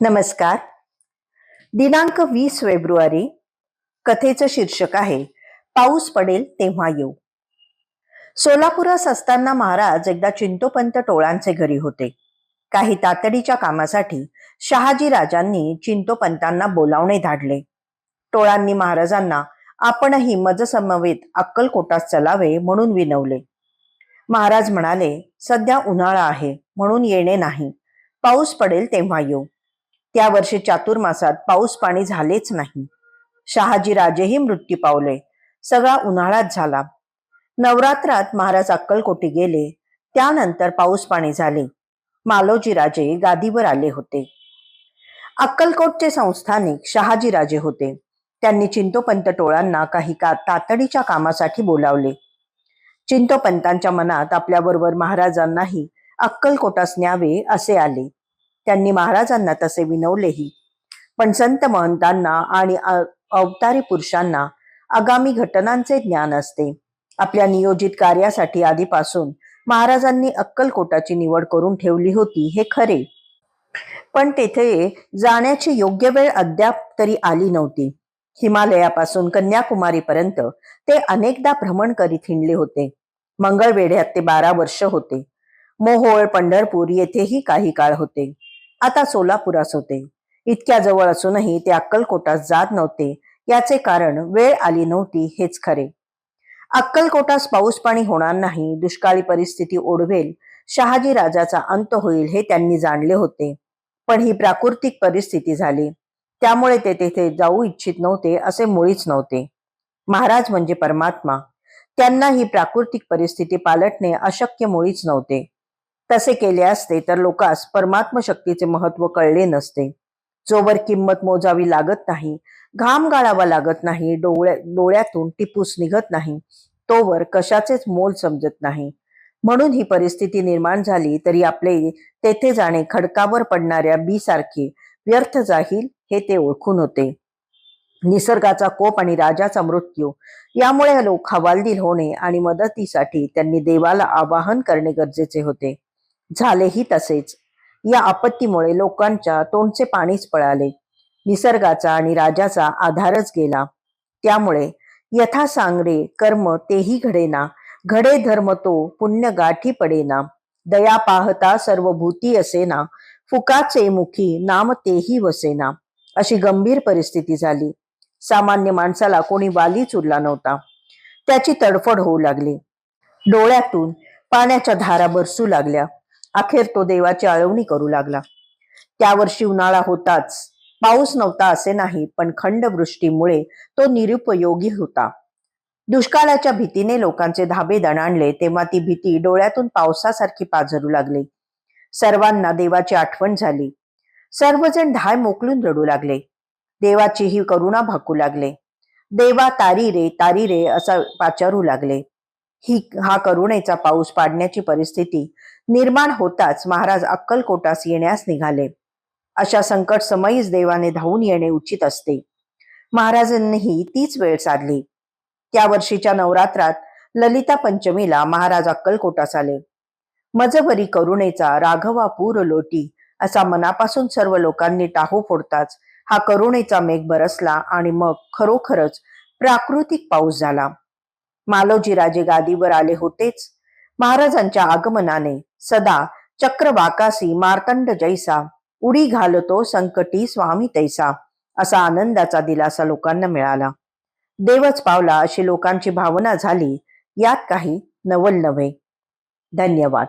नमस्कार. दिनांक 20 फेब्रुवारी. कथेचं शीर्षक आहे पाऊस पडेल तेव्हा येऊ. सोलापुरात असताना महाराज एकदा चिंतोपंत टोळांचे घरी होते. काही तातडीच्या कामासाठी शहाजी राजांनी चिंतोपंतांना बोलावणे धाडले. टोळांनी महाराजांना आपणही मजसमवेत अक्कलकोटात चलावे म्हणून विनवले. महाराज म्हणाले, सध्या उन्हाळा आहे म्हणून येणे नाही, पाऊस पडेल तेव्हा येऊ. त्या वर्षी चातुर्मासात पाऊस पाणी झालेच नाही. शहाजी राजेही मृत्यू पावले. सगळा उन्हाळाच झाला. नवरात्रात महाराज अक्कलकोटी गेले. त्यानंतर पाऊस पाणी झाले. मालोजी राजे गादीवर आले होते. अक्कलकोटचे संस्थानिक शहाजी राजे होते. त्यांनी चिंतोपंत टोळांना काही तातडीच्या कामासाठी बोलावले. चिंतोपंतांच्या मनात आपल्याबरोबर महाराजांनाही अक्कलकोटास न्यावे असे आले. त्यांनी महाराजांना तसे विनवलेही. पण संत महंतांना आणि अवतारी पुरुषांना आगामी घटनांचे ज्ञान असते. आपल्या नियोजित कार्यासाठी आधीपासून महाराजांनी अक्कलकोटाची निवड करून ठेवली होती हे खरे, पण तेथे जाण्याची योग्य वेळ अद्याप तरी आली नव्हती. हिमालयापासून कन्याकुमारीपर्यंत ते अनेकदा भ्रमण करीत हिंडले होते. मंगळवेढ्यात ते 12 वर्ष होते. मोहोळ, पंढरपूर येथेही काही काळ होते. आता सोलापुरास होते. इतक्या जवळ असूनही ते अक्कलकोटास जात नव्हते. याचे कारण वेळ आली नव्हती हेच खरे. अक्कलकोटास पाऊस पाणी होणार नाही, दुष्काळी परिस्थिती ओढवेल, शहाजी राजाचा अंत होईल हे त्यांनी जाणले होते. पण ही प्राकृतिक परिस्थिती झाली. त्यामुळे ते तेथे जाऊ इच्छित नव्हते असे मुळीच नव्हते. महाराज म्हणजे परमात्मा. त्यांना ही प्राकृतिक परिस्थिती पालटणे अशक्य मुळीच नव्हते. तसे केले असते तर लोकांस परमात्म शक्तीचे महत्व कळले नसते. जोवर किंमत मोजावी लागत नाही, घाम गाळावा लागत नाही, डोळ्यातून टिपूस निघत नाही, तोवर कशाचेच मोल समजत नाही. म्हणून ही परिस्थिती निर्माण झाली तरी आपले तेथे जाणे खडकावर पडणाऱ्या बीसारखे व्यर्थ जाईल हे ते ओळखून होते. निसर्गाचा कोप आणि राजाचा मृत्यू यामुळे लोक हवालदिल होणे आणि मदतीसाठी त्यांनी देवाला आवाहन करणे गरजेचे होते. झालेही तसेच. या आपत्तीमुळे लोकांच्या तोंडचे पाणीच पळाले. निसर्गाचा आणि राजाचा आधारच गेला. त्यामुळे यथा सांगडे कर्म तेही घडेना, घडे धर्म तो पुण्य गाठी पडेना, दया पाहता सर्व भूती असेना, फुकाचे मुखी नाम तेही वसेना. अशी गंभीर परिस्थिती झाली. सामान्य माणसाला कोणी वालीच उरला नव्हता. त्याची तडफड होऊ लागली. डोळ्यातून पाण्याच्या धारा बरसू लागल्या. अखेर तो देवाची आळवणी करू लागला. त्या वर्षी उन्हाळा होताच, पाऊस नव्हता असे नाही, पण खंडवृष्टीमुळे तो निरुपयोगी होता. दुष्काळाच्या भीतीने लोकांचे धाबे दणाणले तेव्हा ती भीती डोळ्यातून पावसासारखी पाझरू लागली. सर्वांना देवाची आठवण झाली. सर्वजण धाय मोकलून रडू लागले. देवाची ही करुणा भाकू लागले. देवा तारी रे असा पाचारू लागले. हा करुणेचा पाऊस पाडण्याची परिस्थिती निर्माण होताच महाराज अक्कलकोटास येण्यास निघाले. अशा संकट समयीच देवाने धावून येणे उचित असते. महाराजांनीही तीच वेळ साधली. त्या वर्षीच्या नवरात्रात ललिता पंचमीला महाराज अक्कलकोटास आले. मजबरी करुणेचा राघवा पूर लोटी असा मनापासून सर्व लोकांनी टाहो फोडताच हा करुणेचा मेघ बरसला आणि मग खरोखरच प्राकृतिक पाऊस झाला. मालोजी राजे गादीवर आले होतेच. महाराजांच्या आगमनाने सदा चक्रवाकासी मार्तंड जैसा, उडी घालतो संकटी स्वामी तैसा असा आनंदाचा दिलासा लोकांना मिळाला. देवच पावला अशी लोकांची भावना झाली. यात काही नवल नव्हे. धन्यवाद.